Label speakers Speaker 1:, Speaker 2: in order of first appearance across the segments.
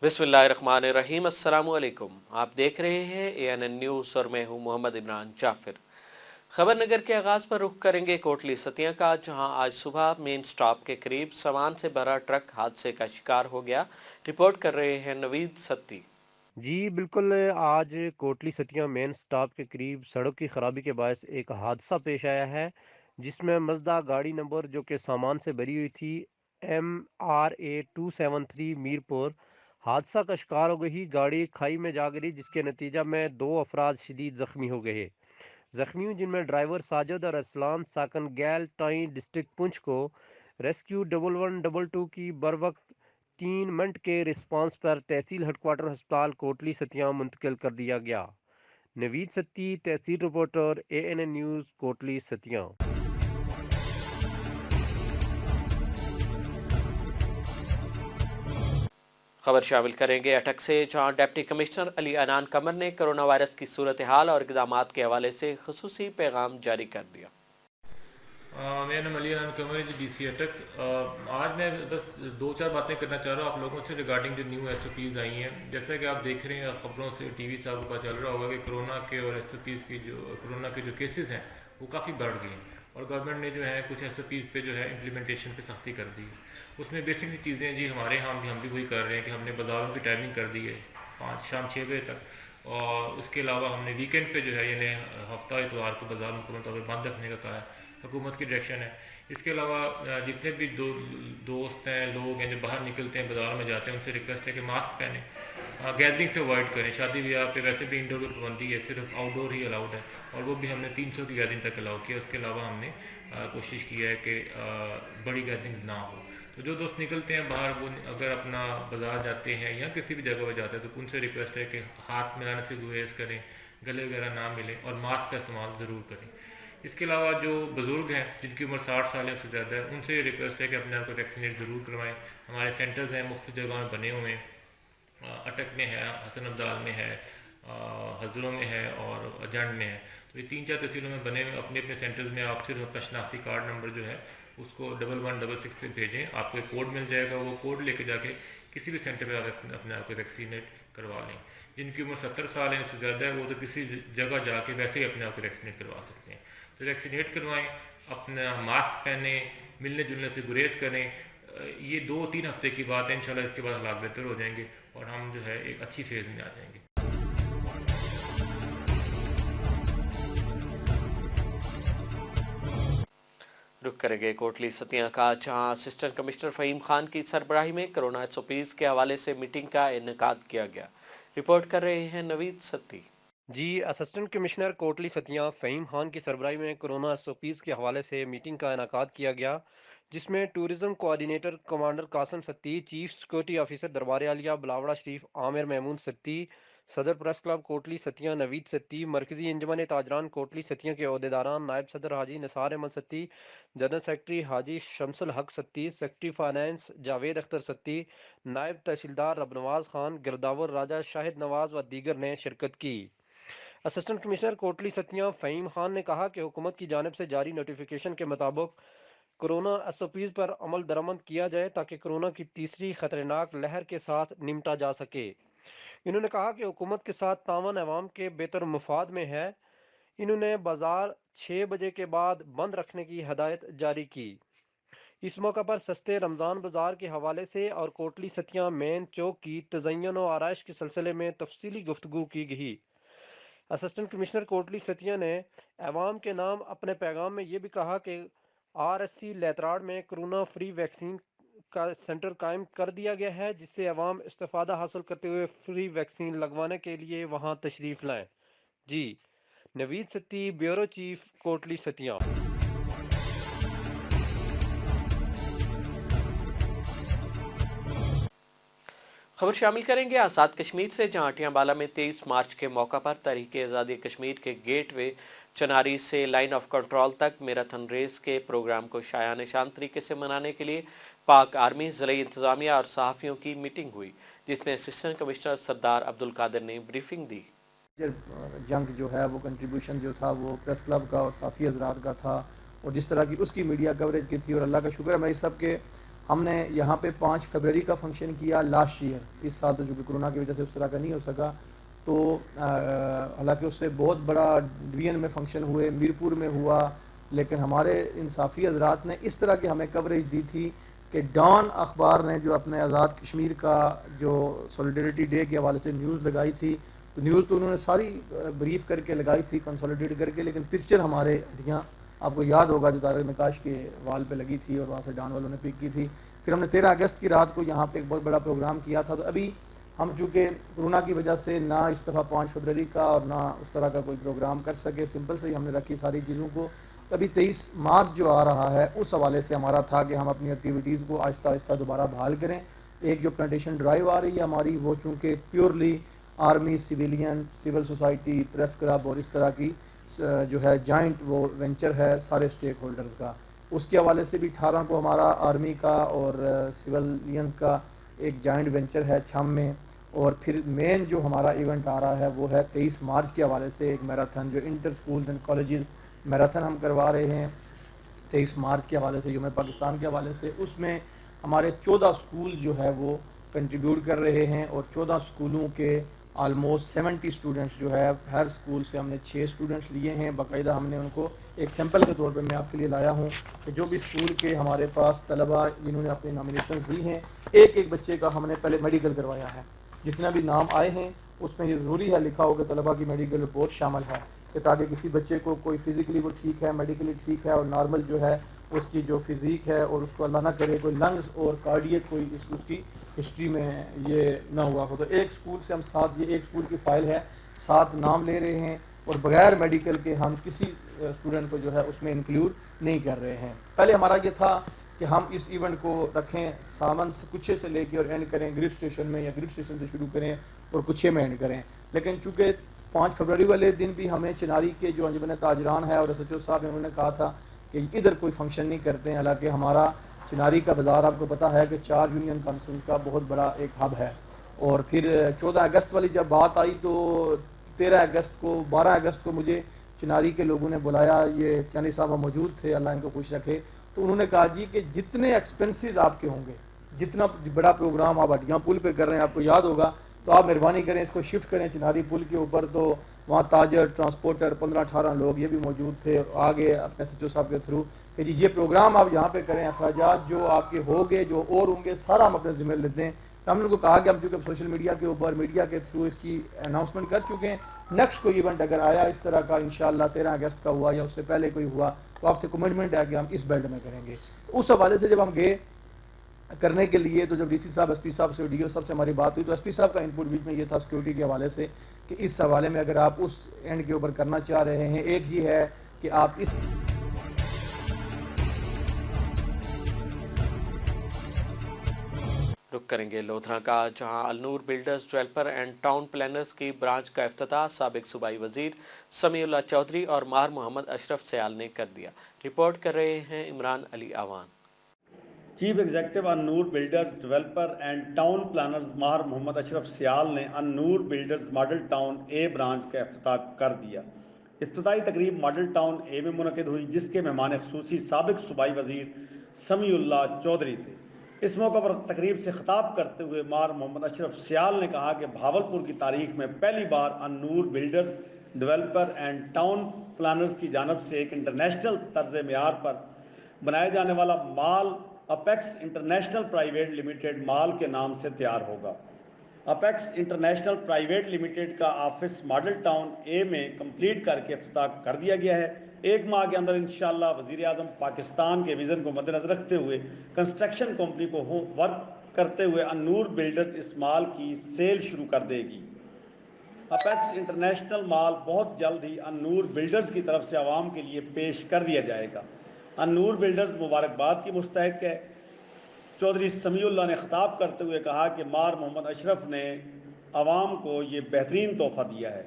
Speaker 1: बिस्मिल्लाहिर्रहमानिर्रहीम। अस्सलामु अलैकुम। आप देख रहे हैं ANN न्यूज़ और मैं हूं मोहम्मद इमरान जाफिर। खबर नगर के आगाज़ पर रुख करेंगे कोटली सतिया का, जहां आज सुबह मेन स्टॉप के करीब सामान से भरा ट्रक हादसे का शिकार हो गया। रिपोर्ट कर रहे हैं नवीद सत्ती।
Speaker 2: जी बिल्कुल। आज कोटली सतिया मेन स्टॉप के करीब सड़क की खराबी के बायस एक हादसा पेश आया है, जिसमें मजदा गाड़ी नंबर जो कि सामान से भरी हुई थी MRA 273 मीरपुर हादसा का शिकार हो गई। गाड़ी खाई में जा गिरी, जिसके नतीजा में 2 अफराद शदीद जख्मी हो गए। जख्मियों जिनमें ड्राइवर साजिद और असलाम साकन गैल टाई डिस्ट्रिक्ट पुंछ को रेस्क्यू 1122 की बर वक्त 3 मिनट के रिस्पांस पर तहसील हेडक्वार्टर अस्पताल कोटली सतिया मुंतकिल कर दिया गया। नवीद सत्ती, तहसील रिपोर्टर, ANN न्यूज़, कोटली सतिया।
Speaker 1: खबर शामिल करेंगे अटक से, जहां डिप्टी कमिश्नर अली अनान कमर ने कोरोना वायरस की सूरत हाल और इक़दामात के हवाले से खुसूसी पैगाम जारी कर दिया।
Speaker 3: मेरा नाम अली अनान कमर है, DC अटक। आज मैं बस दो चार बातें करना चाह रहा हूँ आप लोगों से रिगार्डिंग जो न्यू SOPs आई हैं। जैसा कि आप देख रहे हैं खबरों से, TV से आपको पता चल रहा होगा कि कोरोना के और SOPs की कोरोना के जो केसेस हैं वो काफ़ी बढ़ गए हैं, और गवर्नमेंट ने जो है कुछ SOPs पे जो है इम्प्लीमेंटेशन पे सख्ती कर दी है। उसमें बेसिक चीज़ें जी हमारे यहाँ हम भी वही कर रहे हैं कि हमने बाज़ारों की टाइमिंग कर दी है शाम 6 बजे तक, और उसके अलावा हमने वीकेंड पे जो है यानी हफ्ता इतवार को बाज़ार मुकम्मल तौर पर बंद रखने का कहा है, हुकूमत की डायरेक्शन है। इसके अलावा जितने भी दोस्त हैं, लोग हैं जो बाहर निकलते हैं, बाज़ारों में जाते हैं, उनसे रिक्वेस्ट है कि मास्क पहने, गैदरिंग से अवॉइड करें। शादी ब्याह पे वैसे भी इंडोर की पाबंदी है, सिर्फ आउटडोर ही अलाउड है, और वो भी हमने 300 की गैदरिंग तक अलाउ किया। उसके अलावा हमने कोशिश की है कि बड़ी गैदरिंग ना हो। तो जो दोस्त निकलते हैं बाहर, वो अगर अपना बाज़ार जाते हैं या किसी भी जगह पर जाते हैं, तो उनसे रिक्वेस्ट है कि हाथ मिलाने से गुरेज करें, गले वगैरह ना मिलें, और मास्क का इस्तेमाल ज़रूर करें। इसके अलावा जो बुज़ुर्ग हैं जिनकी उम्र 60 साल से ज़्यादा है, उनसे रिक्वेस्ट है कि अपने आप को वैक्सीनेट ज़रूर करवाएं। हमारे सेंटर्स हैं मुख्तलिफ जगहों में बने हुए हैं, अटक में है, हसन अब्दाल में है, हजरों में है और अजंड में है। तो ये 3-4 तहसीलों में बने हुए अपने अपने सेंटर्स में आप सिर्फ अपना शनाख्ती कार्ड नंबर जो है उसको 1166 पे भेजें, आपको एक कोड मिल जाएगा। वो कोड लेके जाके किसी भी सेंटर पर आप अपने आप को वैक्सीनेट करवा लें। जिनकी उम्र 70 साल है, उससे ज़्यादा है, वो तो किसी जगह जाके वैसे ही अपने आप को वैक्सीनेट करवा सकते हैं। तो वैक्सीनेट करवाएं, अपना मास्क पहने, मिलने जुलने से गुरेज करें। ये 2-3 हफ्ते की बात है, इंशाल्लाह इसके बाद हालात बेहतर हो जाएंगे और हम जो है एक अच्छी फेज़ में आ जाएंगे।
Speaker 1: रुख करेंगे कोटली सतिया का, जहां असिस्टेंट कमिश्नर फ़हीम खान की सरबराही में कोरोना SOPs के हवाले से मीटिंग का इनेकाद किया गया। रिपोर्ट कर रहे हैं नवीद सत्ती।
Speaker 2: जी, असिस्टेंट कमिश्नर कोटली सतिया फ़हीम खान की सरबराही में कोरोना SOPs के हवाले से मीटिंग का इनेकाद किया गया, जिसमें tourism coordinator commander Qasim Satti, chief security officer Darbar Aliya बिलावड़ा शरीफ आमिर महमूद सत्ती, सदर प्रेस क्लब कोटली सतिया नवीद सत्ती, मरकजी अंजुमन ताजरान कोटली सतिया के अहदेदारान नायब सदर हाजी निसार अहमद सत्ती, जनरल सेक्रेटरी हाजी शमसुल हक सत्ती, सेक्रेटरी फाइनेंस जावेद अख्तर सत्ती, नायब तहसीलदार रबनवाज खान, गिरदावर राजा शाहिद नवाज व दीगर ने शिरकत की। असिस्टेंट कमिश्नर कोटली सतिया फ़हीम खान ने कहा कि हुकूमत की जानिब से जारी नोटिफिकेशन के मुताबिक कोरोना SOPs पर अमल दरामद किया जाए, ताकि कोरोना की तीसरी खतरनाक लहर के साथ निपटा जा सके। इन्होंने कहा कि हुकूमत के साथ तावन अवाम के बेहतर मुफाद में है। इन्होंने बाजार 6 बजे के बाद बंद रखने की हदायत जारी की। इस मौका पर सस्ते रमज़ान बाजार के हवाले से और कोटली सतिया मेन चौक की तज़य्युन व आराइश के सिलसिले में तफसीली गुफ्तगू की गई। असिस्टेंट कमिश्नर कोटली सतिया ने अवाम के नाम अपने पैगाम में ये भी कहा कि RSC लेतराड़ में कोरोना फ्री वैक्सीन का सेंटर कायम कर दिया गया है, जिससे अवाम इस्तेफादा हासिल करते हुए फ्री वैक्सीन लगवाने के लिए वहां तशरीफ लाएं। जी, नवीद सत्ती, ब्यूरो चीफ, कोटली सतिया।
Speaker 1: खबर शामिल करेंगे आज़ाद कश्मीर से, जहां अटियाबाला में 23 मार्च के मौका पर तहरीक आज़ादी कश्मीर के गेट वे चनारी से लाइन ऑफ कंट्रोल तक मैराथन रेस के प्रोग्राम को शाया निशान तरीके से मनाने के लिए पाक आर्मी, ज़िले इंतज़ामिया और सहाफ़ियों की मीटिंग हुई, जिसमें असिस्टेंट कमिश्नर सरदार अब्दुल कादिर ने ब्रीफिंग दी।
Speaker 4: जंग जो है वो कंट्रीब्यूशन जो था वो प्रेस क्लब का और साफ़ी हजरात का था, और जिस तरह की उसकी मीडिया कवरेज की थी, और अल्लाह का शुक्र है मैं इस सब के ہم نے یہاں پہ 5 فروری کا فنکشن کیا لاسٹ ایئر، اس سال تو جو کہ کرونا کی وجہ سے اس طرح کا نہیں ہو سکا، تو حالانکہ اس سے بہت بڑا ڈویژن میں فنکشن ہوئے، میرپور میں ہوا، لیکن ہمارے انصافی حضرات نے اس طرح کی ہمیں کوریج دی تھی کہ ڈان اخبار نے جو اپنے آزاد کشمیر کا جو سولیڈیریٹی ڈے کے حوالے سے نیوز لگائی تھی، تو نیوز تو انہوں نے ساری بریف کر کے لگائی تھی کنسولیڈیٹ کر کے، لیکن پکچر ہمارے دیا آپ کو یاد ہوگا جو طارق نقاش کے وال پہ لگی تھی اور وہاں سے ڈان والوں نے پک کی تھی۔ پھر ہم نے 13 اگست کی رات کو یہاں پہ ایک بہت بڑا پروگرام کیا تھا۔ تو ابھی ہم چونکہ کرونا کی وجہ سے نہ اس دفعہ 5 فروری کا اور نہ اس طرح کا کوئی پروگرام کر سکے، سمپل سے ہی ہم نے رکھی ساری چیزوں کو۔ ابھی 23 مارچ جو آ رہا ہے اس حوالے سے ہمارا تھا کہ ہم اپنی ایکٹیویٹیز کو آہستہ آہستہ دوبارہ بحال کریں۔ ایک جو پلانٹیشن ڈرائیو آ رہی ہے ہماری، وہ چونکہ purely army, civilian, civil society, press club اور اس طرح کی جو ہے جوائنٹ وہ وینچر ہے سارے اسٹیک ہولڈرز کا، اس کے حوالے سے بھی 18 کو ہمارا آرمی کا اور سویلینز کا ایک جوائنٹ وینچر ہے چھم میں، اور پھر مین جو ہمارا ایونٹ آ رہا ہے وہ ہے 23 مارچ کے حوالے سے ایک میراتھن، جو inter schools and colleges marathon ہم کروا رہے ہیں 23 مارچ کے حوالے سے، یوم پاکستان کے حوالے سے۔ اس میں ہمارے 14 اسکول جو ہے وہ کنٹریبیوٹ کر رہے ہیں، اور 14 اسکولوں کے آلموسٹ 70 اسٹوڈنٹس جو ہے، ہر اسکول سے ہم نے 6 اسٹوڈنٹس لیے ہیں، باقاعدہ ہم نے ان کو ایک سیمپل کے طور پہ میں آپ کے لیے لایا ہوں کہ جو بھی اسکول کے ہمارے پاس طلبہ جنہوں نے اپنے نامینیشن دی ہیں، ایک بچے کا ہم نے پہلے میڈیکل کروایا ہے، جتنا بھی نام آئے ہیں اس میں یہ ضروری ہے لکھا ہو کہ طلبہ کی میڈیکل رپورٹ شامل ہے، کہ تاکہ کسی بچے کو کوئی فزیکلی وہ ٹھیک ہے، میڈیکلی ٹھیک ہے، اور نارمل جو ہے اس کی جو فزیک ہے، اور اس کو اللہ نہ کرے کوئی لنگز اور کارڈیک کوئی اس کی ہسٹری میں یہ نہ ہوا ہو۔ تو ایک اسکول سے ہم 7، یہ ایک اسکول کی فائل ہے، 7 نام لے رہے ہیں، اور بغیر میڈیکل کے ہم کسی اسٹوڈنٹ کو جو ہے اس میں انکلوڈ نہیں کر رہے ہیں۔ پہلے ہمارا یہ تھا کہ ہم اس ایونٹ کو رکھیں سامن سے کچھے سے لے کے اور اینڈ کریں گرپ اسٹیشن میں، یا گرپ اسٹیشن سے شروع کریں اور کچھے میں اینڈ کریں، لیکن چونکہ 5 فروری والے دن بھی ہمیں چناری کے جو انجمن تاجران ہے اور SHO صاحب نے انہوں نے کہا تھا کہ ادھر کوئی فنکشن نہیں کرتے ہیں، حالانکہ ہمارا چناری کا بازار آپ کو پتہ ہے کہ 4 یونین کونسل کا بہت بڑا ایک ہب ہے۔ اور پھر 14 اگست والی جب بات آئی تو 13 اگست کو 12 اگست کو مجھے چناری کے لوگوں نے بلایا، یہ چانی صاحب موجود تھے، اللہ ان کو خوش رکھے، تو انہوں نے کہا جی کہ جتنے ایکسپنسز آپ کے ہوں گے، جتنا بڑا پروگرام آپ ہڈیاں پل پہ کر رہے ہیں، آپ کو یاد ہوگا، تو آپ مہربانی کریں اس کو شفٹ کریں چناری پل کے اوپر۔ تو وہاں تاجر، ٹرانسپورٹر 15-18 لوگ یہ بھی موجود تھے، آگے اپنے SHO صاحب کے تھرو کہ جی یہ پروگرام آپ یہاں پہ کریں، اخراجات جو آپ کے ہوگے جو اور ہوں گے سارا ہم اپنے ذمہ لیتے ہیں۔ ہم نے ان کو کہا کہ ہم چونکہ سوشل میڈیا کے اوپر میڈیا کے تھرو اس کی اناؤنسمنٹ کر چکے ہیں، نیکسٹ کوئی ایونٹ اگر آیا اس طرح کا انشاءاللہ 13 اگست کا ہوا یا اس سے پہلے کوئی ہوا تو آپ سے کمٹمنٹ ہے کہ ہم اس بیلٹ میں کریں گے۔ اس حوالے سے جب ہم گئے کرنے کے لیے تو جب DC صاحب، SP صاحب سے، DO صاحب سے ہماری بات ہوئی تو SP صاحب کا انپٹ بیچ میں یہ تھا سیکورٹی کے حوالے سے کہ اس حوالے میں اگر آپ اس اینڈ کے اوپر کرنا چاہ رہے ہیں، ایک یہ ہے کہ آپ اس
Speaker 1: رخ کریں گے لودھرا کا، جہاں النور builders developer and town planners کی برانچ کا افتتاح سابق صوبائی وزیر سمیع اللہ چودھری اور ماہر محمد اشرف سیال نے کر دیا۔ رپورٹ کر رہے ہیں عمران علی آوان۔
Speaker 5: چیف ایگزیکٹو النور builders developer and town planners ماہر محمد اشرف سیال نے النور builders model town a branch کا افتتاح کر دیا۔ افتتاحی تقریب ماڈل ٹاؤن اے میں منعقد ہوئی، جس کے مہمان خصوصی سابق صوبائی وزیر سمیع اللہ چودھری تھے۔ اس موقع پر تقریب سے خطاب کرتے ہوئے ماہر محمد اشرف سیال نے کہا کہ بھاولپور کی تاریخ میں پہلی بار النور builders developer and town planners کی جانب سے ایک انٹرنیشنل طرز معیار پر بنایا جانے والا مال اپیکس انٹرنیشنل پرائیویٹ لمیٹڈ مال کے نام سے تیار ہوگا۔ اپیکس انٹرنیشنل پرائیویٹ لمیٹڈ کا آفس ماڈل ٹاؤن اے میں کمپلیٹ کر کے افتتاح کر دیا گیا ہے۔ 1 ماہ کے اندر انشاءاللہ وزیر اعظم پاکستان کے ویژن کو مد نظر رکھتے ہوئے کنسٹرکشن کمپنی کو ورک کرتے ہوئے النور بلڈرز اس مال کی سیل شروع کر دے گی۔ اپیکس انٹرنیشنل مال بہت جلد ہی النور بلڈرز کی طرف سے عوام کے لیے پیش کر دیا جائے گا۔ النور بلڈرز مبارکباد کی مستحق ہے۔ چودھری سمیع اللہ نے خطاب کرتے ہوئے کہا کہ ماہر محمد اشرف نے عوام کو یہ بہترین تحفہ دیا ہے۔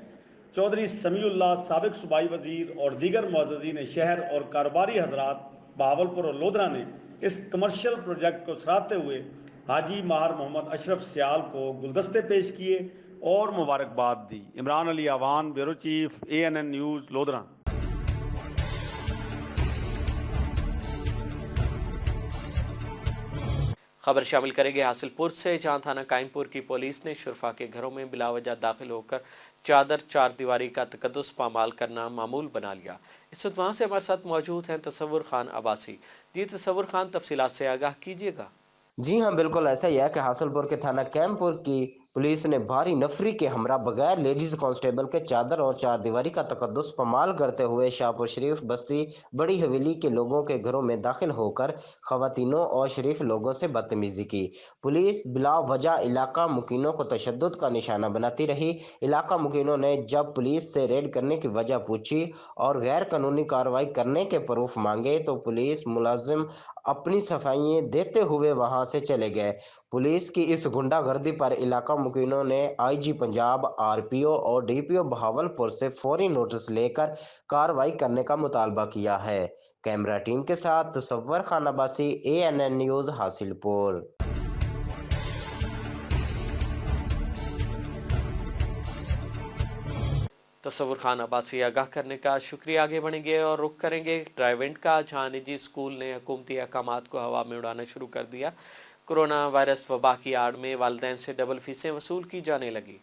Speaker 5: چودھری سمیع اللہ سابق صوبائی وزیر اور دیگر معززین شہر اور کاروباری حضرات بہاولپور اور لودھرا نے اس کمرشل پروجیکٹ کو سراہتے ہوئے حاجی ماہر محمد اشرف سیال کو گلدستے پیش کیے اور مبارکباد دی۔ Imran Ali Awan, bureau chief, ANN news, Lodhran.
Speaker 1: खबर शामिल करेंगे हासिलपुर से, जहां थाना कायमपुर की पुलिस ने शुरफा के घरों में बिलावजह दाखिल होकर चादर चार दीवारी का तकद्दुस पामाल करना मामूल बना लिया। इस वक्त वहां से हमारे साथ मौजूद हैं तसव्वुर खान अब्बासी। जी तसव्वुर खान, तफसीलात से आगाह कीजिएगा।
Speaker 6: जी हाँ, बिल्कुल ऐसा ही है कि हासिलपुर के थाना कैमपुर की पुलिस ने भारी नफरी के हमरा बगैर लेडीज कांस्टेबल के चादर और चारदीवारी का तकद्दुस पमाल करते हुए शाहपुर शरीफ बस्ती बड़ी हवेली के लोगों के घरों में दाखिल होकर खवातीनों और शरीफ लोगों से बदतमीजी की। पुलिस बिला वजह इलाका मुकीनों को तशद्दुद का निशाना बनाती रही। इलाका मुकीनों ने जब पुलिस से रेड करने की वजह पूछी और गैर कानूनी कार्रवाई करने के प्रूफ मांगे तो पुलिस मुलाजिम अपनी सफाइयाँ देते हुए वहां से चले गए। पुलिस की इस गुंडागर्दी पर इलाका मुकीनों ने आईजी पंजाब, आरपीओ और डीपीओ बहावलपुर से फौरी नोटिस लेकर कार्रवाई करने का मुतालबा किया है। कैमरा टीम के साथ तसव्वुर खान अब्बासी, ANN न्यूज़, हासिलपुर।
Speaker 1: तसव्वुर खान अब्बासी आगाह करने का शुक्रिया। आगे बढ़ेंगे और रुख करेंगे ड्राइवेंट का, जहाँ निजी स्कूल ने हुकूमती अहकामात को हवा में उड़ाना शुरू कर दिया। कोरोना वायरस वबा की आड़ में वालिदैन से डबल फीसें वसूल की जाने लगी।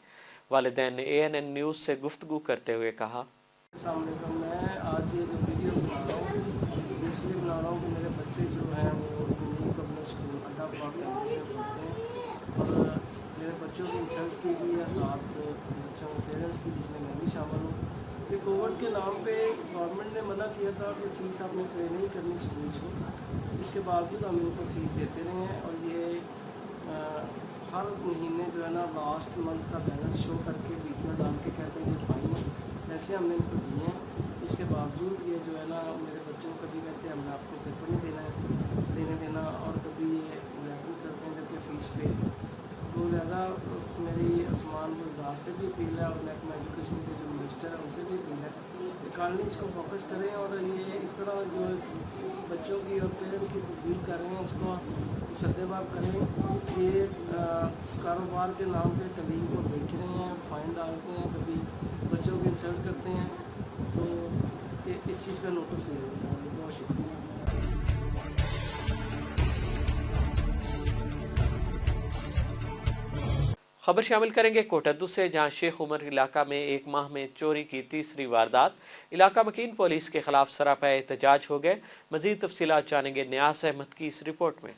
Speaker 1: वालिदैन ने ANN न्यूज़ से गुफ्तगू करते हुए कहा,
Speaker 7: अस्सलाम वालेकुम। मैं आज ये जो वीडियो बना रहा हूँ इसलिए बना रहा हूँ कि मेरे बच्चे जो हैं वो नहीं पब्लिक स्कूल अड्डा पार्क में पढ़ते हैं और मेरे बच्चों की इंसल्ट की गई है, साथ बच्चों पेरेंट्स की, जिसमें मैं भी शामिल हूँ। ये कोविड के नाम पे गवर्नमेंट ने मना किया था कि फ़ीस आपने पे नहीं करनी स्कूल्स को, इसके बावजूद हम इनको फ़ीस देते रहे हैं और ये हर महीने जो है ना लास्ट मंथ का बैलेंस शो करके बीच में डाल के कहते हैं ये फाइन है, पैसे हमने इनको दिए हैं। इसके बावजूद ये जो है ना मेरे बच्चों को कभी कहते हैं हमने आपको पेपर नहीं देना देना और कभी ये रैपिंग करते हैं करके फ़ीस पे। तो लिहाजा मेरी उस्मान गुलजार से भी अपील है और महकमा एजुकेशन के जो मिनिस्टर है उनसे भी अपील है कि कानूनी इसको फोकस करें और ये इस तरह जो बच्चों की और पेरेंट्स की तस्वीर कर रहे हैं उसको सद्देबाब करें। ये कारोबार के नाम पे तलीम को बेच रहे हैं, फ़ाइन डालते हैं, कभी बच्चों को इंसल्ट करते हैं, तो ये इस चीज़ का नोटिस ले रहे हैं। बहुत शुक्रिया।
Speaker 1: खबर शामिल करेंगे कोटद्दू से, जहां शेख उमर इलाका में एक माह में चोरी की तीसरी वारदात। इलाका मकीन पुलिस के खिलाफ सरापा एहतजाज हो गए। मजीद तफसीलात जानेंगे न्यास अहमद की इस रिपोर्ट में।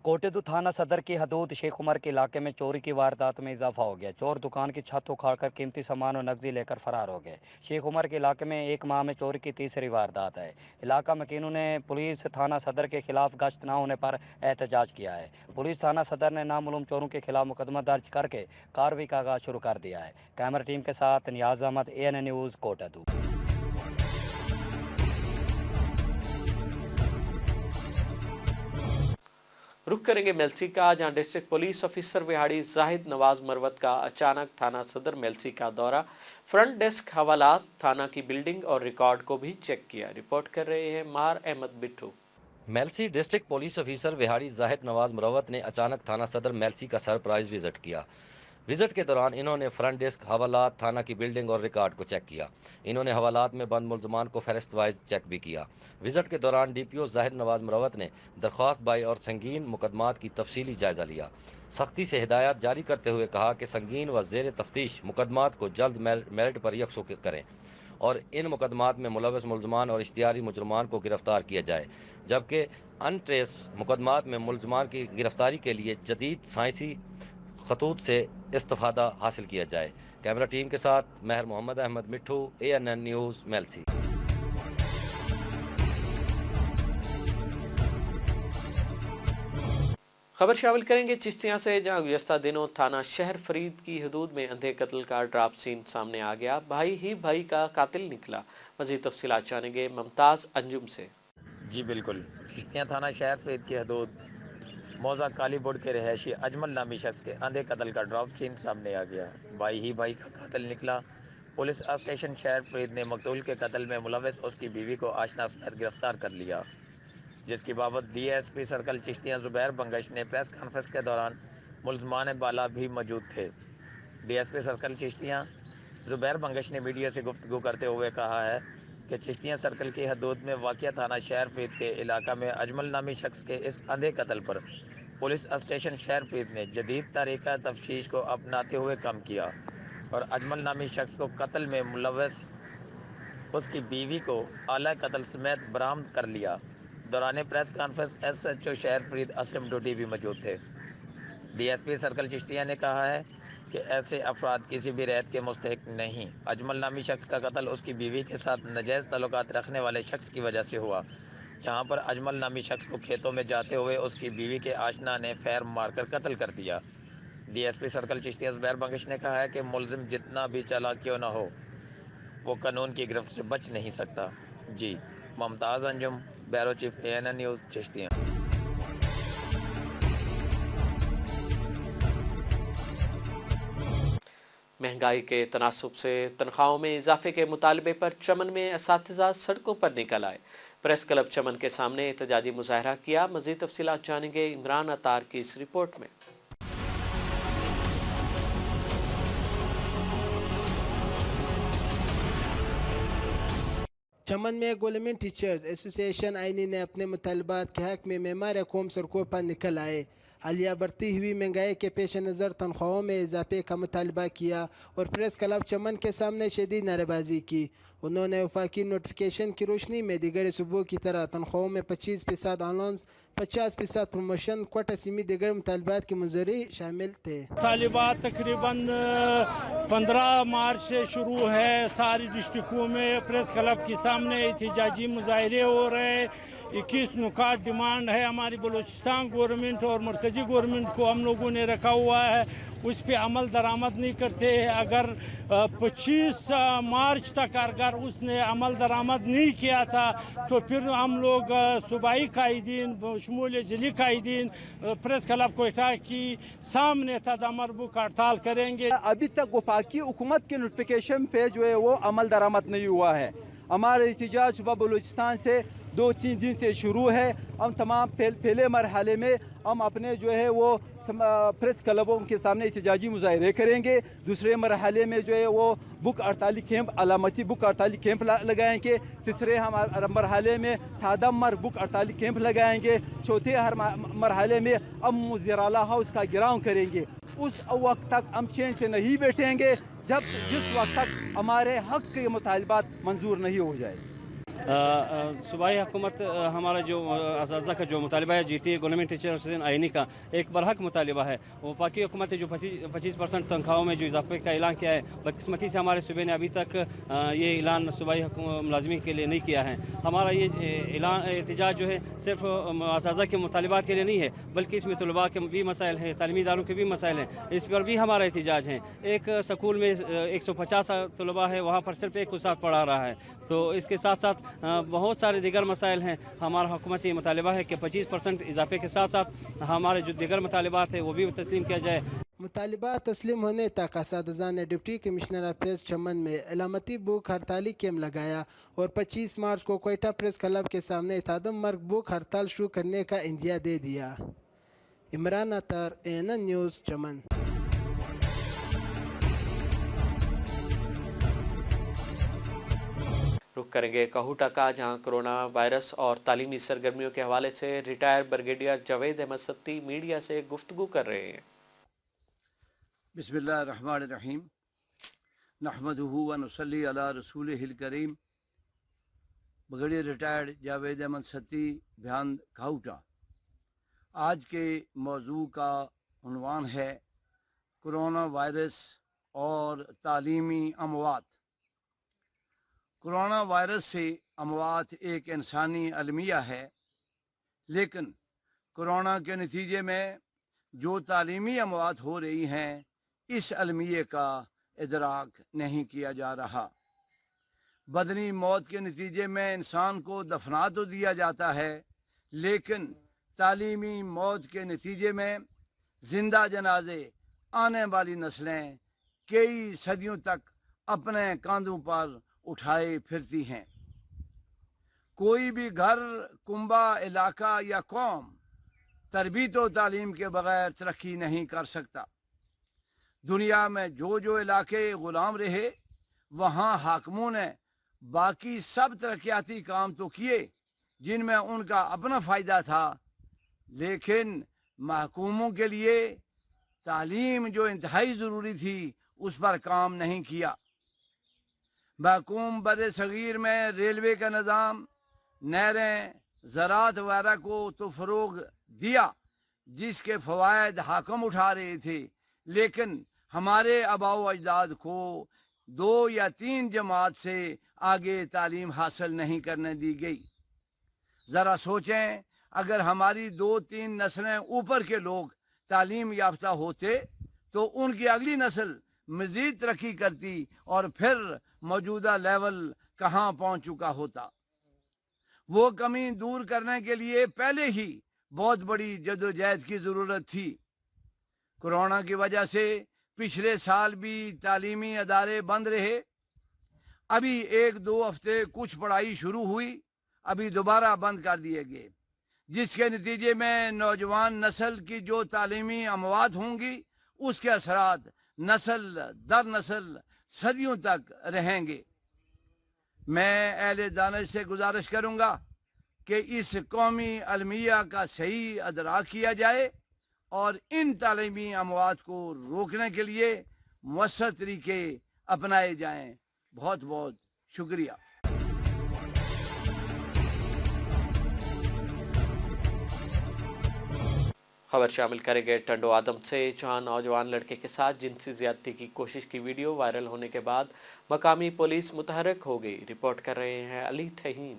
Speaker 8: कोटद्दू थाना सदर की हदूद शेख उमर के इलाके में चोरी की वारदात में इजाफा हो गया। चोर दुकान की छत उखाड़कर कीमती सामान और नकदी लेकर फरार हो गए। शेख उमर के इलाके में एक माह में चोरी की तीसरी वारदात है। इलाका मकीनों ने पुलिस थाना सदर के खिलाफ गश्त न होने पर एहतजाज किया है। पुलिस थाना सदर ने नामालूम चोरों के खिलाफ मुकदमा दर्ज करके कार्रवाई का आगाज शुरू कर दिया है। कैमरा टीम के साथ नियाज अहमद, ANN न्यूज़, कोटद्दू।
Speaker 1: रुख करेंगे मेलसी का, जहां district police officer Vehari Zahid Nawaz Marwat का अचानक थाना सदर मेलसी का दौरा। फ्रंट डेस्क, हवालात, थाना की बिल्डिंग और रिकॉर्ड को भी चेक किया। रिपोर्ट कर रहे हैं मार Ahmad Bittu.
Speaker 9: Mailsi district police officer Vehari Zahid Nawaz Marwat ने अचानक थाना सदर मेलसी का सरप्राइज विजिट किया। विजिट के दौरान इन्होंने फ्रंट डेस्क, हवालात, थाना की बिल्डिंग और रिकॉर्ड को चेक किया। इन्होंने हवालात में बंद मुलजमान को फहरिस्त वाइज चेक भी किया। विजिट के दौरान DPO जाहिद नवाज मरवत ने दरख्वास्त बाई और संगीन मुकदमात की तफसीली जायजा लिया। सख्ती से हिदायत जारी करते हुए कहा कि संगीन व ज़ेर तफ्तीश मुकदमात को जल्द मेरिट पर यकसू करें और इन मुकदमात में मुलविस मुलजमान और इश्तियारी मुजरमान को गिरफ्तार किया जाए, जबकि अनट्रेस मुकदमात में मुलजमान की गिरफ्तारी के लिए जदीद साइंसी खतूत से इस्तिफादा हासिल किया जाए। कैमरा टीम के साथ महर मोहम्मद अहमद मिट्ठू, ANN न्यूज़, मेलसी।
Speaker 1: खबर शामिल करेंगे चिश्तियाँ से, जहाँ गुज़श्ता दिनों थाना शहर फरीद की हदूद में अंधे कत्ल का ड्राफ्ट सीन सामने आ गया। भाई ही भाई का कातिल निकला। मज़ीद तफसीलात जानेंगे मुमताज़ अंजुम से।
Speaker 10: जी बिल्कुल, चिश्तियाँ थाना शहर फरीद की हदूद मौजा कालीबोर्ड के रहायशी अजमल नामी शख्स के अंधे कत्ल का ड्राफ्ट सीन सामने आ गया। भाई ही भाई का कातिल निकला। पुलिस स्टेशन शहर फरीद ने मकतूल के कत्ल में मुलविस उसकी बीवी को आशना समेत गिरफ्तार कर लिया, जिसकी बाबत DSP सर्कल चिश्तियाँ ज़ुबैर बंगश ने प्रेस कॉन्फ्रेंस के दौरान मुल्ज़मान बाला भी मौजूद थे। DSP सर्कल चिश्तियाँ ज़ुबैर बंगश ने मीडिया से गुफ्तगू करते हुए कहा है कि चिश्तियाँ सर्कल की हदूद में वाक़िया थाना शहर फरीद के इलाका में अजमल नामी शख्स के इस अंधे कत्ल पर पुलिस स्टेशन शहर फरीद ने जदीद तरीका तफ्तीश को अपनाते हुए कम किया और अजमल नामी शख्स को कत्ल में मुलव्वस उसकी बीवी को आला कत्ल समेत बरामद कर लिया। दौरान प्रेस कॉन्फ्रेंस SHO शहर फरीद असलम डोडी भी मौजूद थे। DSP सर्कल चिश्तिया ने कहा है कि ऐसे अफराद किसी भी रियायत के मुस्तहिक नहीं। अजमल नामी शख्स का कत्ल उसकी बीवी के साथ नाजायज़ ताल्लुकात रखने वाले शख्स की वजह से हुआ, जहां पर अजमल नामी शख्स को खेतों में जाते हुए उसकी बीवी के आशना ने फैर मारकर कत्ल कर दिया। DSP सर्कल चिश्तिया ज़ुबैर बंगश ने कहा है कि मुलजिम जितना भी चालाक क्यों ना हो, वो कानून की गिरफ्त से बच नहीं सकता। जी, Mumtaz Anjum, bureau chief ANN news, Chishtian.
Speaker 1: महंगाई के तनासुब से तनख्वाहों में इजाफे के मुतालबे पर चमन में असातिज़ा सड़कों पर निकल आए। प्रेस क्लब चमन के सामने एहतजाजी मुजाहरा किया। मज़ीद तफसीलात जानेंगे इमरान अतार की इस रिपोर्ट में।
Speaker 11: चमन में गवर्नमेंट टीचर्स एसोसिएशन आईनी ने अपने मुतालबात के हक में मेमार कौम सड़कों पर निकल आए। हालिया बढ़ती हुई महंगाई के पेश नज़र तनख्वाहों में इजाफे का मुतालबा किया और प्रेस क्लब चमन के सामने शदीद नारेबाजी की। उन्होंने वफाकी नोटिफिकेशन की रोशनी में दीगर सूबों की तरह तनख्वाहों में 25% अलाउंस, 50% प्रमोशन, कोटा सिमी दीगर मुतालबात की मंजूरी शामिल थे।
Speaker 12: तालिबात तकरीबन 15 मार्च से शुरू है। सारी डिस्ट्रिक्टों में प्रेस क्लब के सामने एहतजाजी मुजाहरे हो रहे। 21 नुकात डिमांड है हमारी बलूचिस्तान गवर्नमेंट और मरकज़ी गवर्नमेंट को हम लोगों ने रखा हुआ है, उस पर अमल दरामद नहीं करते हैं। अगर 25 मार्च तक अगर उसने अमल दरामद नहीं किया था तो फिर हम लोग सूबाई कायदीन शमूल जिली कायदीन प्रेस क्लब कोयटा की सामने तदमरबुक हड़ताल करेंगे।
Speaker 13: अभी तक वफाकी हुकूमत के नोटिफिकेशन पे जो है वो अमल दरामद नहीं हुआ है। हमारा एहतजाज सुबह बलूचिस्तान से 2-3 दिन से शुरू है। हम तमाम पहले मरहले में हम अपने जो है वो प्रेस क्लबों के सामने एहतजाजी मुजाहरे करेंगे। दूसरे मरहले में जो है वो बुक हड़ताली कैंप, अलामती बुक हड़ताली कैंप लगाएंगे। तीसरे हम मरहले में थादमर बुक हड़ताली कैंप लगाएंगे। चौथे हर मरहले में हम मुज़िराला हाउस का घेराव करेंगे। उस वक्त तक हम चैन से नहीं बैठेंगे जिस वक्त तक हमारे हक के मुतालबात मंजूर नहीं हो जाए।
Speaker 14: सूबाई हुकूमत हमारा जो असातिज़ा का जो मुतालबा है GTA गवर्नमेंट टीचर एसोसिएशन आईनी का एक बरहक मुतालबा है। वफाकी हुकूमत ने जो 25% तनख्वाहों में जो इजाफे का ऐलान किया है, बदकिस्मती से हमारे सूबे ने अभी तक ये ऐलान सूबाई मुलाजमीन के लिए नहीं किया है। हमारा ये ऐलान एहतजाज जो है सिर्फ असातिज़ा के मुतालबात के लिए नहीं है, बल्कि इसमें तलबा के भी मसाइल हैं, तालीमी इदारों के भी मसाइल हैं, इस पर भी हमारा एहतजाज है। एक स्कूल में 150 तलबा है, वहाँ पर सिर्फ एक उस्ताद पढ़ा रहा है। तो इसके साथ साथ बहुत सारे दीगर मसाइल हैं। हमारा हुकूमत से ये मुतालबा है कि 25% इजाफे के साथ साथ हमारे जो दीगर मुतालबात है वो भी तस्लीम किया जाए।
Speaker 11: मुतालबा तस्लीम होने तक असातिज़ा ने डिप्टी कमिश्नर अफेयर्स चमन में अलामती बुक हड़ताली कैंप लगाया और 25 मार्च को कोयटा प्रेस क्लब के सामने तादम मर्ग बुक हड़ताल शुरू करने का इंदिया दे दिया। इमरान अतार, ANN न्यूज़, चमन।
Speaker 1: रुक करेंगे कहूटा का, जहां कोरोना वायरस और तालीमी सरगर्मियों के हवाले से retired brigadier Javed Ahmed Satti media से गुफ्तगू कर रहे हैं।
Speaker 15: बिस्मिल्लाहिर्रहमानिर्रहीम, नहमदुहु व नुसल्ली अला रसूलिहिल करीम। ब्रिगेडियर रिटायर्ड जावेद अहमद सत्ती, बयान कहूटा। आज के मौजू का उन्वान है कोरोना वायरस और तालीमी अमवात। कोरोना वायरस से अमवात एक इंसानी अलमिया है, लेकिन कोरोना के नतीजे में जो तालीमी अमवात हो रही हैं, इस अलमिये का इदराक नहीं किया जा रहा। बदनी मौत के नतीजे में इंसान को दफना तो दिया जाता है, लेकिन तालीमी मौत के नतीजे में जिंदा जनाजे आने वाली नस्लें कई सदियों तक अपने कांधों पर उठाए फिरती हैं। कोई भी घर, कुंबा, इलाका या कौम तरबीत व तालीम के बगैर तरक्की नहीं कर सकता। दुनिया में जो जो इलाके ग़ुलाम रहे, वहाँ हाकिमों ने बाकी सब तरक्याती काम तो किए जिनमें उनका अपना फ़ायदा था, लेकिन महकूमों के लिए तालीम जो इंतहाई ज़रूरी थी उस पर काम नहीं किया। महकूम बर सग़ीर में रेलवे का निज़ाम, नहरें, ज़राअत वगैरह को तो फ़रोग़ दिया जिसके फ़वायद हाकम उठा रहे थे, लेकिन हमारे आबाओ अजदाद को 2 या 3 जमात से आगे तालीम हासिल नहीं करने दी गई। ज़रा सोचें, अगर हमारी 2-3 नस्लें ऊपर के लोग तालीम याफ्ता होते तो उनकी अगली नस्ल मज़ीद तरक्की करती और फिर मौजूदा लेवल कहाँ पहुँच चुका होता। वो कमी दूर करने के लिए पहले ही बहुत बड़ी जदोजहद की ज़रूरत थी। कोरोना की वजह से पिछले साल भी तालीमी अदारे बंद रहे। अभी 1-2 हफ्ते कुछ पढ़ाई शुरू हुई, अभी दोबारा बंद कर दिए गए, जिसके नतीजे में नौजवान नस्ल की जो तालीमी अमवात होंगी उसके असरात नस्ल दर नस्ल सदियों तक रहेंगे। मैं अहले दानिश से गुजारिश करूँगा कि इस कौमी अलमिया का सही अदराक किया जाए और इन तालीमी अमवात को रोकने के लिए मुअस्सर तरीके अपनाए जाएं। बहुत बहुत शुक्रिया।
Speaker 1: खबर शामिल करेंगे टंडो आदम से, जहां नौजवान लड़के के साथ जिनसी ज्यादती की कोशिश की वीडियो वायरल होने के बाद मकामी पुलिस मुतहरक हो गई। रिपोर्ट कर रहे हैं अली तहीन।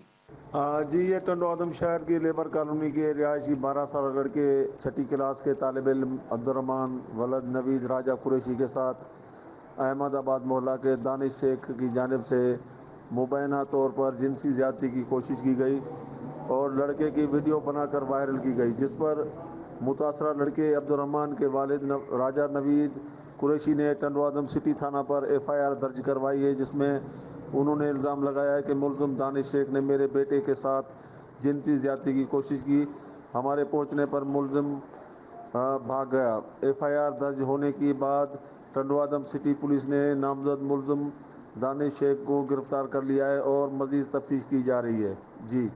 Speaker 16: जी, ये टंडो आदम शहर की लेबर कॉलोनी के रिहायशी 12 साल लड़के 6ठी क्लास के तालिब इल्म अब्दुर्रहमान वलद नवीद राजा कुरैशी के साथ अहमदाबाद मोहल्ला के दानिश शेख की जानिब से मुबैना तौर पर जिनसी ज्यादती की कोशिश की गई और लड़के की वीडियो बनाकर वायरल की गई, जिस पर मुतासरा लड़के अब्दुर्रहमान के वालिद राजा नवीद कुरैशी ने टंडो आदम सिटी थाना पर FIR दर्ज करवाई है, जिसमें उन्होंने इल्ज़ाम लगाया है कि मुलज़िम दानिश शेख ने मेरे बेटे के साथ जिनसी ज़्यादती की कोशिश की। हमारे पहुंचने पर मुलज़िम भाग गया। FIR दर्ज होने के बाद टंडो आदम सिटी पुलिस ने नामजद मुलज़िम दानिश शेख को गिरफ़्तार कर लिया है और मज़ीद तफ्तीश की जा रही है। जी।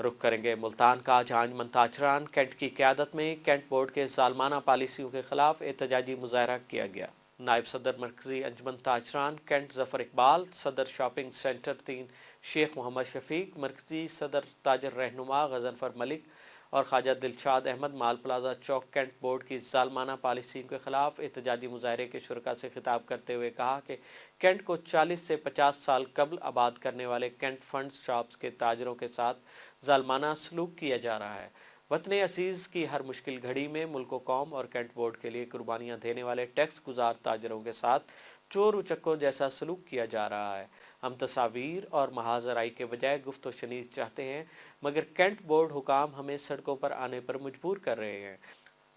Speaker 1: रुख करेंगे मुल्तान का, जहां अंजुमन ताजरान कैंट की क़यादत में कैंट बोर्ड के ज़ालमाना पॉलिसियों के खिलाफ एहतजाजी मुजाहरा किया गया। नायब सदर मरकजी अंजुमन ताजरान कैंट ज़फ़र इकबाल, सदर शॉपिंग सेंटर 3 शेख मोहम्मद शफीक, मरकजी सदर ताजर रहनुमा गजनफर मलिक और ख्वाजा दिलशाद अहमद माल प्लाजा चौक कैंट बोर्ड की ज़ालमाना पॉलिसियों के खिलाफ एहतजाजी मुजाहरे के शुरका से खिताब करते हुए कहा कि कैंट को 40 से 50 साल कबल आबाद करने वाले कैंट फंड्स शॉप्स के ताजरों के साथ ज़ालमाना सलूक किया जा रहा है। वतन अजीज़ की हर मुश्किल घड़ी में मुल्क कौम और कैंट बोर्ड के लिए कुर्बानियाँ देने वाले टैक्स गुजार ताजरों के साथ चोर उचक्कों जैसा सलूक किया जा रहा है। हम तस्वीर और महाजराई के बजाय गुफ्त व शनीद चाहते हैं, मगर कैंट बोर्ड हुकाम हमें सड़कों पर आने पर मजबूर कर रहे हैं।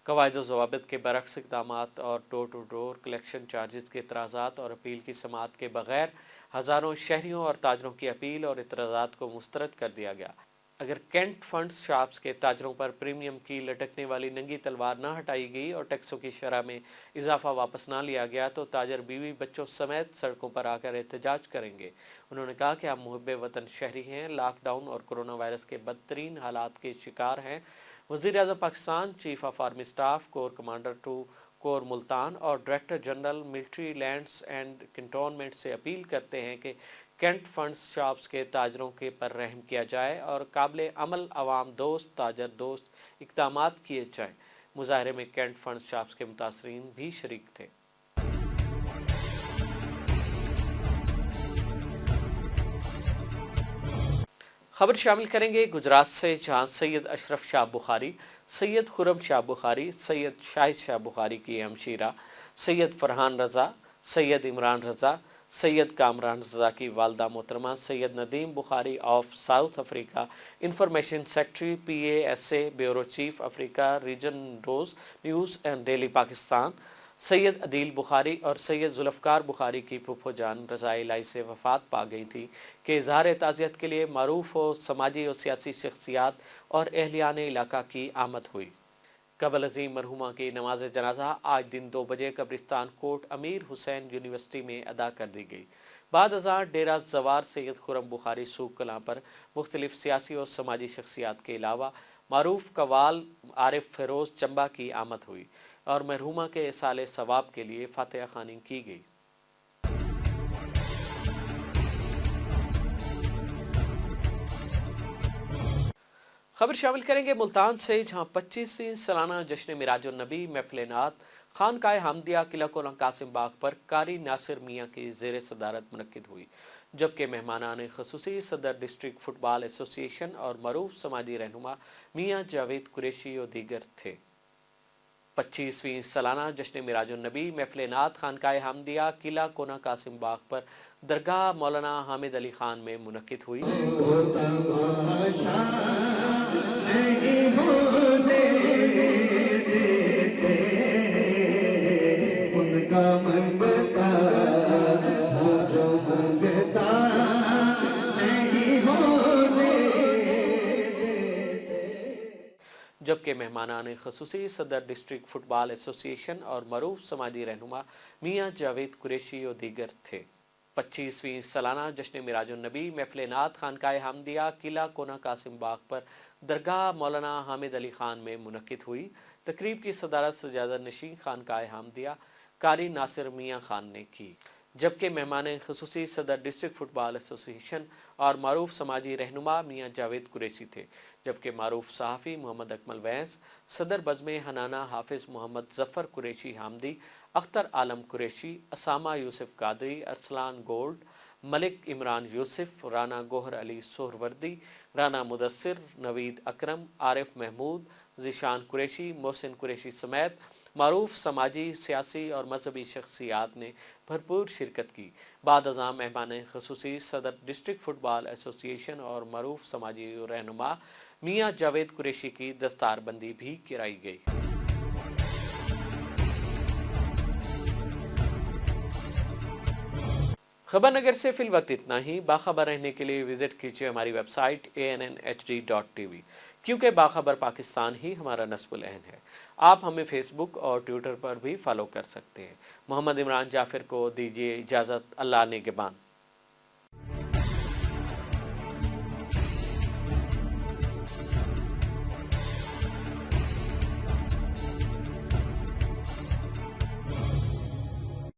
Speaker 1: कवायद ज़वाबित के बरक्स इक़दामात और door to door collection charges के इतराज़ात और अपील की समाअत के बगैर हज़ारों शहरियों और ताजरों की अपील और इतराज़ात को मुस्तरद कर दिया गया। अगर कैंट फंड्स शॉप्स के ताजरों पर प्रीमियम की लटकने वाली नंगी तलवार न हटाई गई और टैक्सों की शरह में इजाफा वापस ना लिया गया तो ताजर बीवी बच्चों समेत सड़कों पर आकर एहतजाज करेंगे। उन्होंने कहा कि हम मुहब्बे वतन शहरी हैं, लॉकडाउन और कोरोना वायरस के बदतरीन हालात के शिकार हैं। वज़ीर आज़म Pakistan, chief of army staff, corps commander 2 corps Multan और director general military lands and cantonment से अपील करते हैं कि कैंट फंड्स शॉप्स के ताजरों के पर रहम किया जाए और काबिल अमल अवाम दोस्त ताजर दोस्त इक़दामात किए जाएँ। मुजाहरे में कैंट फंड्स शॉप्स के मुतासरीन भी शरीक थे। खबर शामिल करेंगे गुजरात से, जहां सैयद अशरफ शाह बुखारी, सैयद खुरम शाह बुखारी, सैयद शाहिद शाह बुखारी की हमशीरा सैयद फरहान रज़ा, सैयद इमरान रज़ा, सैयद कामरान रज़ा की वालदा मोहतरमा Syed Nadeem Bukhari of South Africa, information secretary PASA bureau chief Africa region Rose News and Daily Pakistan, Syed Adeel Bukhari और सैयद जुल्फ़कार बुखारी की फूफो जान रज़ा इलाही से वफ़ात पा गई थी कि इज़हार ताज़ियत के लिए मरूफ और समाजी और सियासी शख्सियात और अहलियान इलाका की आमद हुई। कबल अज़ीम मरहुमा की नमाज जनाजा आज दिन 2 बजे कब्रिस्तान कोट अमीर हुसैन यूनिवर्सिटी में अदा कर दी गई। बाद अज़ां डेरा जवार सैयद खुरम बुखारी सूक कलां पर मुख्तलिफ सियासी और समाजी शख्सियात के अलावा मारूफ कवाल आरिफ फिरोज चंबा की आमद हुई और मरहुमा के इसाले सवाब के लिए फातिहा ख़्वानी की गई। खबर शामिल करेंगे मुल्तान से, जहां 25वीं सालाना जश्न मिराजुन नबी महफिल नात खानकाए हमदिया किला कोला कासिम बाग पर कारी नासिर मियाँ की ज़ेर सदारत मुनक्किद हुई, जबकि मेहमानान ख़ुसूसी सदर डिस्ट्रिक्ट फुटबॉल एसोसिएशन और मरूफ समाजी रहनुमा मियाँ जावेद कुरैशी और दीगर थे। 25वीं सालाना जश्न मिराजुन नबी महफिल नात खानकाए हमदिया किला कोना कासिम बाग पर दरगाह मौलाना हामिद अली खान में मुनक्किद हुई। जबकि मेहमानान ख़ुसूसी सदर डिस्ट्रिक्ट फुटबॉल एसोसिएशन और मरूफ समाजी रहनुमा मियाँ जावेद कुरैशी और दीगर थे। 25वीं सालाना जश्न मिराजुन नबी महफिल नात खानकाए हमदिया किला कोना कासिम बाग पर दरगाह मौलाना हामिद अली खान में मुनक्किद हुई। तकरीब की सदारत सजादा नशीन खानकाए हमदिया कारी नासिर मियाँ खान ने की, जबकि मेहमान ख़ुसूसी सदर डिस्ट्रिक्ट फुटबॉल एसोसिएशन और मारूफ समाजी रहनुमा मियाँ जावेद कुरैशी थे, जबकि मारूफ सहाफ़ी मोहम्मद अकमल वैंस, सदर बज़्म हनाना हाफिज़ मोहम्मद ज़फ़र कुरैशी हामदी, अख्तर आलम कुरैशी, असामा यूसुफ कादरी, अरसलान गोल्ड, मलिक इमरान यूसुफ, राना गोहर अली सोहरवर्दी, राना मुदस्सिर, नवीद अकरम, आरिफ महमूद, ज़ीशान कुरैशी, मोहसिन कुरैशी समेत मारूफ समाजी, सियासी और मजहबी शख्सियात ने भरपूर शिरकत की। बाद अज़ां मेहमान ख़ुसूसी सदर डिस्ट्रिक्ट फुटबॉल एसोसिएशन और मरूफ समाजी रहनुमा मियाँ जावेद कुरैशी की दस्तारबंदी भी कराई गई। खबर नगर से फिल वक्त इतना ही। बाखबर रहने के लिए विजिट कीजिए हमारी वेबसाइट ANNHD.tv, क्योंकि बाखबर पाकिस्तान ही हमारा नस्बुल अहन है। आप हमें फेसबुक और ट्विटर पर भी फॉलो कर सकते हैं। मोहम्मद इमरान जाफिर को दीजिए इजाज़त। अल्लाह निगहबान।